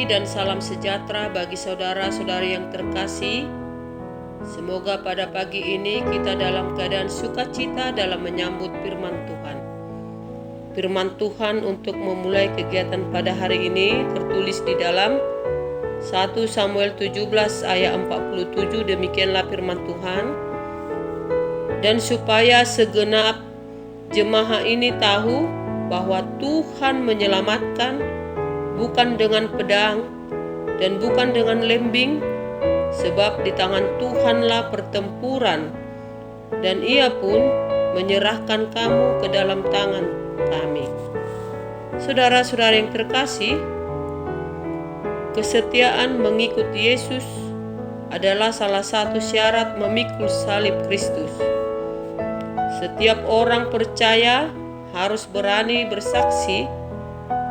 kasih dan salam sejahtera bagi saudara-saudari yang terkasih. Semoga pada pagi ini kita dalam keadaan sukacita dalam menyambut firman Tuhan. Firman Tuhan untuk memulai kegiatan pada hari ini tertulis di dalam 1 Samuel 17 ayat 47, demikianlah firman Tuhan. Dan supaya segenap jemaah ini tahu bahwa Tuhan menyelamatkan bukan dengan pedang dan bukan dengan lembing, sebab di tangan Tuhanlah pertempuran, dan Ia pun menyerahkan kamu ke dalam tangan kami. Saudara-saudara yang terkasih, kesetiaan mengikut Yesus adalah salah satu syarat memikul salib Kristus. Setiap orang percaya harus berani bersaksi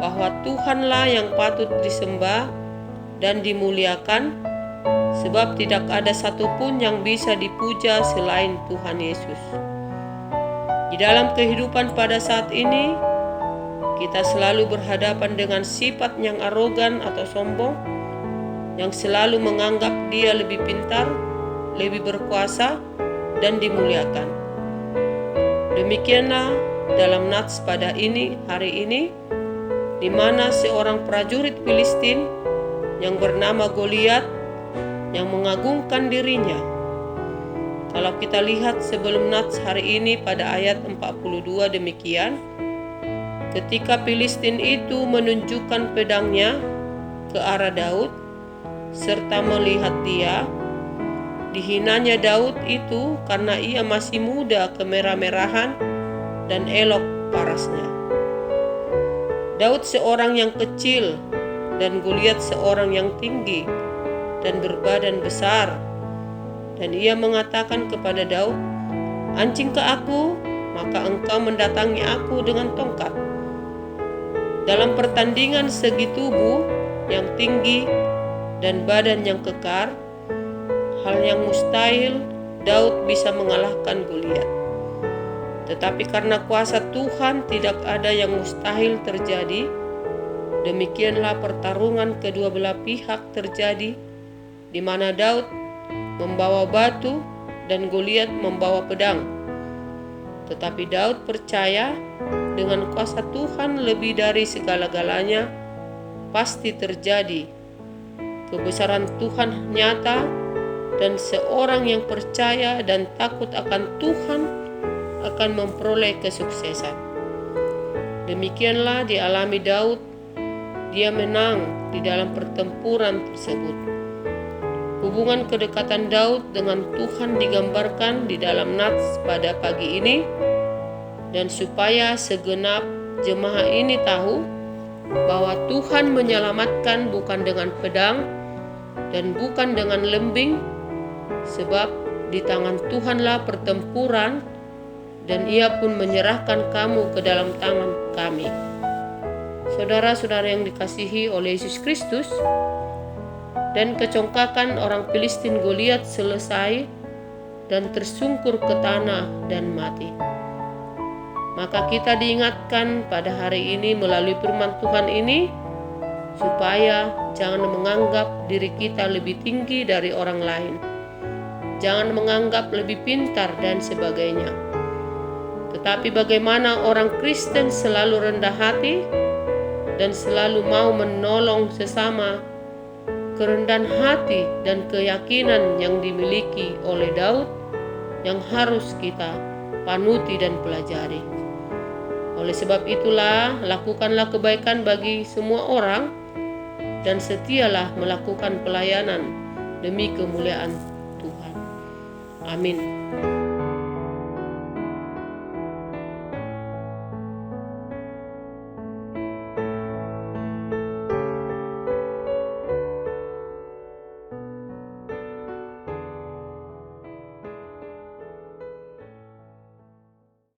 bahwa Tuhanlah yang patut disembah dan dimuliakan, sebab tidak ada satupun yang bisa dipuja selain Tuhan Yesus. Di dalam kehidupan pada saat ini, kita selalu berhadapan dengan sifat yang arogan atau sombong, yang selalu menganggap dia lebih pintar, lebih berkuasa, dan dimuliakan. Demikianlah dalam nats pada hari ini, di mana seorang prajurit Filistin yang bernama Goliat yang mengagungkan dirinya. Kalau kita lihat sebelum nats hari ini pada ayat 42 demikian, ketika Filistin itu menunjukkan pedangnya ke arah Daud serta melihat dia, dihinanya Daud itu karena ia masih muda, kemerah-merahan dan elok parasnya. Daud seorang yang kecil dan Goliat seorang yang tinggi dan berbadan besar. Dan ia mengatakan kepada Daud, "Ancing ke aku, maka engkau mendatangi aku dengan tongkat." Dalam pertandingan segi tubuh yang tinggi dan badan yang kekar, hal yang mustahil Daud bisa mengalahkan Goliat. Tetapi karena kuasa Tuhan tidak ada yang mustahil terjadi. Demikianlah pertarungan kedua belah pihak terjadi, di mana Daud membawa batu dan Goliat membawa pedang. Tetapi Daud percaya dengan kuasa Tuhan lebih dari segala-galanya pasti terjadi. Kebesaran Tuhan nyata, dan seorang yang percaya dan takut akan Tuhan akan memperoleh kesuksesan. Demikianlah dialami Daud. Dia menang di dalam pertempuran tersebut. Hubungan kedekatan Daud dengan Tuhan digambarkan di dalam nats pada pagi ini, dan supaya segenap jemaah ini tahu bahwa Tuhan menyelamatkan bukan dengan pedang dan bukan dengan lembing, sebab di tangan Tuhanlah pertempuran, dan Ia pun menyerahkan kamu ke dalam tangan kami. Saudara-saudara yang dikasihi oleh Yesus Kristus, dan kecongkakan orang Filistin Goliat selesai dan tersungkur ke tanah dan mati. Maka kita diingatkan pada hari ini melalui firman Tuhan ini, supaya jangan menganggap diri kita lebih tinggi dari orang lain. Jangan menganggap lebih pintar dan sebagainya. Tetapi bagaimana orang Kristen selalu rendah hati dan selalu mau menolong sesama, kerendahan hati dan keyakinan yang dimiliki oleh Daud yang harus kita panuti dan pelajari. Oleh sebab itulah, lakukanlah kebaikan bagi semua orang dan setialah melakukan pelayanan demi kemuliaan Tuhan. Amin.